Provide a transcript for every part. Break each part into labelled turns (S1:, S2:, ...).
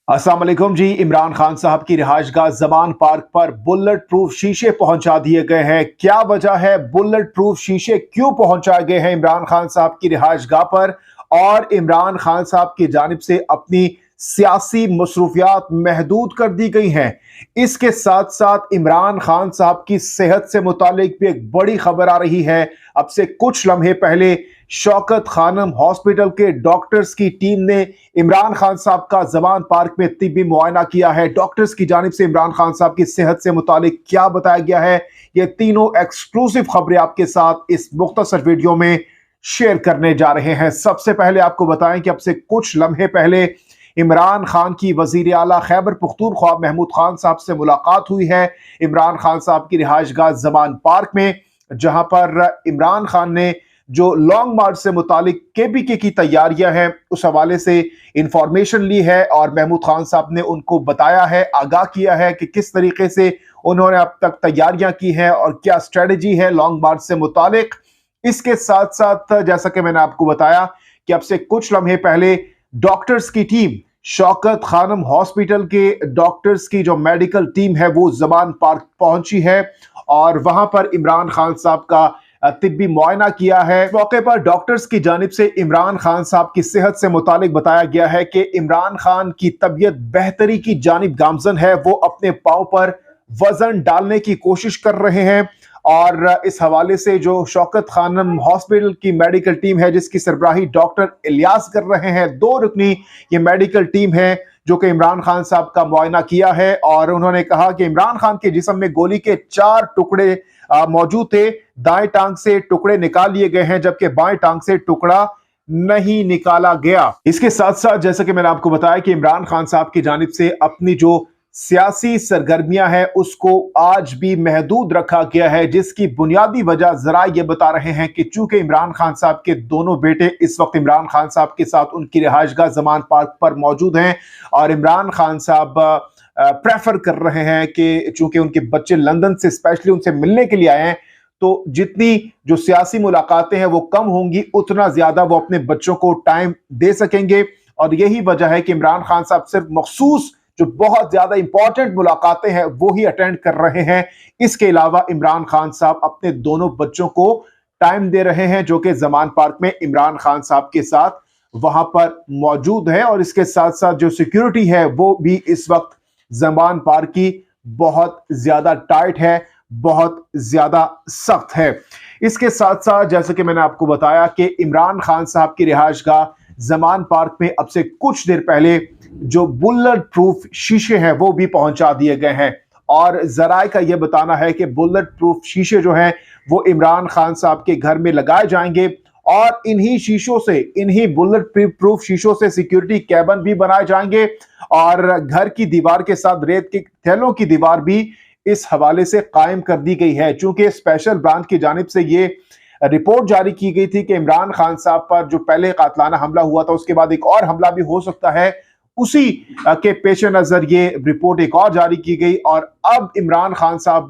S1: अस्सलाम वालेकुम जी। इमरान खान साहब की रिहाइशगाह ज़मान पार्क पर बुलेट प्रूफ शीशे पहुंचा दिए गए हैं। क्या वजह है, बुलेट प्रूफ शीशे क्यों पहुंचाए गए हैं इमरान खान साहब की रिहाइशगाह पर, और इमरान खान साहब की जानिब से अपनी सियासी मसरूफियात महदूद कर दी गई हैं। इसके साथ साथ इमरान खान साहब की सेहत से मुतालिक भी एक बड़ी खबर आ रही है। अब से कुछ लम्हे पहले शौकत खानम हॉस्पिटल के डॉक्टर्स की टीम ने इमरान खान साहब का ज़मान पार्क में तिब्बी मुआयना किया है। डॉक्टर्स की जानिब से इमरान खान साहब की सेहत से मुतालिक क्या बताया गया है, ये तीनों एक्सक्लूसिव खबरें आपके साथ इस मुख्तसर वीडियो में शेयर करने जा रहे हैं। सबसे पहले आपको बताएं कि अब से कुछ लम्हे पहले इमरान खान की वजीर आला खैबर पख्तूनख्वा महमूद खान साहब से मुलाकात हुई है इमरान खान साहब की रिहाइशगाह ज़मान पार्क में, जहां पर इमरान खान ने जो लॉन्ग मार्च से मुतालिक केपीके की तैयारियां हैं उस हवाले से इंफॉर्मेशन ली है, और महमूद खान साहब ने उनको बताया है, आगाह किया है कि किस तरीके से उन्होंने अब तक तैयारियां की हैं और क्या स्ट्रेटजी है लॉन्ग मार्च से मुतालिक। इसके साथ साथ जैसा कि मैंने आपको बताया कि अब से कुछ लम्हे पहले डॉक्टर्स की टीम, शौकत खानम हॉस्पिटल के डॉक्टर्स की जो मेडिकल टीम है वो ज़मान पार्क पहुंची है और वहां पर इमरान खान साहब का तिब्बी मुआयना किया है। इस मौके पर डॉक्टर्स की जानिब से इमरान खान साहब की सेहत से मुतालिक बताया गया है कि इमरान खान की तबीयत बेहतरी की जानिब गामजन है। वो अपने पांव पर वजन डालने की कोशिश कर रहे हैं, और इस हवाले से जो शौकत खानम हॉस्पिटल की मेडिकल टीम है जिसकी सरबराही डॉक्टर इलियास कर रहे हैं, 2 रुकनी ये मेडिकल टीम है जो कि इमरान खान साहब का मुआयना किया है, और उन्होंने कहा कि इमरान खान के जिस्म में गोली के 4 टुकड़े मौजूद थे। दाएं टांग से टुकड़े निकाल लिए गए हैं जबकि बाएं टांग से टुकड़ा नहीं निकाला गया। इसके साथ साथ जैसा कि मैंने आपको बताया कि इमरान खान साहब की जानिब से अपनी जो सियासी सरगर्मियां हैं उसको आज भी महदूद रखा गया है, जिसकी बुनियादी वजह जरा ये बता रहे हैं कि चूंकि इमरान खान साहब के दोनों बेटे इस वक्त इमरान खान साहब के साथ उनकी रिहाइशगाह ज़मान पार्क पर मौजूद हैं, और इमरान खान साहब प्रेफर कर रहे हैं कि चूंकि उनके बच्चे लंदन से स्पेशली उनसे मिलने के लिए आए हैं, तो जितनी जो सियासी मुलाकातें हैं वो कम होंगी, उतना ज्यादा वो अपने बच्चों को टाइम दे सकेंगे। और यही वजह है कि इमरान खान साहब सिर्फ मखसूस जो बहुत ज्यादा इंपॉर्टेंट मुलाकातें हैं वो ही अटेंड कर रहे हैं। इसके अलावा इमरान खान साहब अपने दोनों बच्चों को टाइम दे रहे हैं जो कि ज़मान पार्क में इमरान खान साहब के साथ वहां पर मौजूद है, और इसके साथ साथ जो सिक्योरिटी है वो भी इस वक्त ज़मान पार्क की बहुत ज्यादा टाइट है, बहुत ज्यादा सख्त है। इसके साथ साथ जैसे कि मैंने आपको बताया कि इमरान खान साहब की रिहाइशगाह ज़मान पार्क में अब से कुछ देर पहले जो बुलेट प्रूफ शीशे हैं वो भी पहुंचा दिए गए हैं, और जराए का यह बताना है कि बुलेट प्रूफ शीशे जो हैं वो इमरान खान साहब के घर में लगाए जाएंगे, और इन्हीं शीशों से, इन्हीं बुलेट प्रूफ शीशों से सिक्योरिटी कैबिन भी बनाए जाएंगे, और घर की दीवार के साथ रेत के थैलों की दीवार भी इस हवाले से कायम कर दी गई है। चूंकि स्पेशल ब्रांच की जानिब से ये रिपोर्ट जारी की गई थी कि इमरान खान साहब पर जो पहले कातलाना हमला हुआ था उसके बाद एक और हमला भी हो सकता है, उसी के पेश नजर ये रिपोर्ट एक और जारी की गई, और अब इमरान खान साहब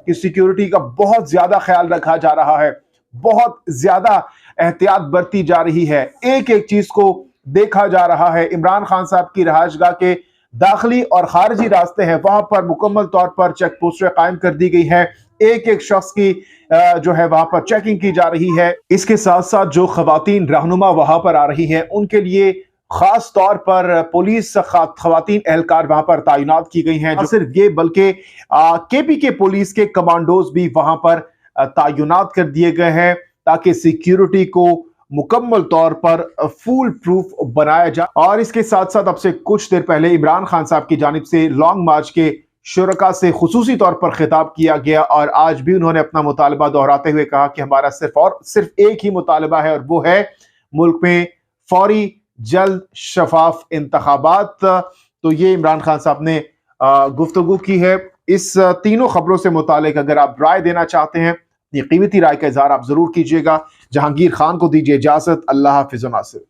S1: की सिक्योरिटी का बहुत ज्यादा ख्याल रखा जा रहा है, बहुत ज्यादा एहतियात बरती जा रही है, एक एक चीज को देखा जा रहा है। इमरान खान साहब की रिहाइशगाह के दाखिली और खारजी रास्ते हैं वहां पर मुकम्मल तौर पर चेक पोस्टें कायम कर दी गई है, एक एक शख्स की जो है वहां पर चेकिंग की जा रही है। इसके साथ साथ जो खवातीन रहनुमा वहां पर आ रही हैं उनके लिए खास तौर पर पुलिस खवातीन एहलकार वहां पर तैनात की गई हैं। जो सिर्फ ये बल्कि केपीके पुलिस के कमांडोज भी वहां पर तैनात कर दिए गए हैं ताकि सिक्योरिटी को मुकम्मल तौर पर फुल प्रूफ बनाया जाए। और इसके साथ साथ अब से कुछ देर पहले इमरान खान साहब की जानिब से लॉन्ग मार्च के शुरका से खुसूसी तौर पर खिताब किया गया, और आज भी उन्होंने अपना मुतालबा दोहराते हुए कहा कि हमारा सिर्फ एक ही मुतालबा है, और वो है मुल्क में फौरी जल्द शफाफ इंतखाबात। तो ये इमरान खान साहब ने गुफ्तगू की है। इस तीनों खबरों से मुतालिक अगर आप राय देना चाहते हैं, ये कीमती राय का इजहार आप जरूर कीजिएगा। जहांगीर खान को दीजिए इजाजत। अल्लाह हाफिज़ नासिर।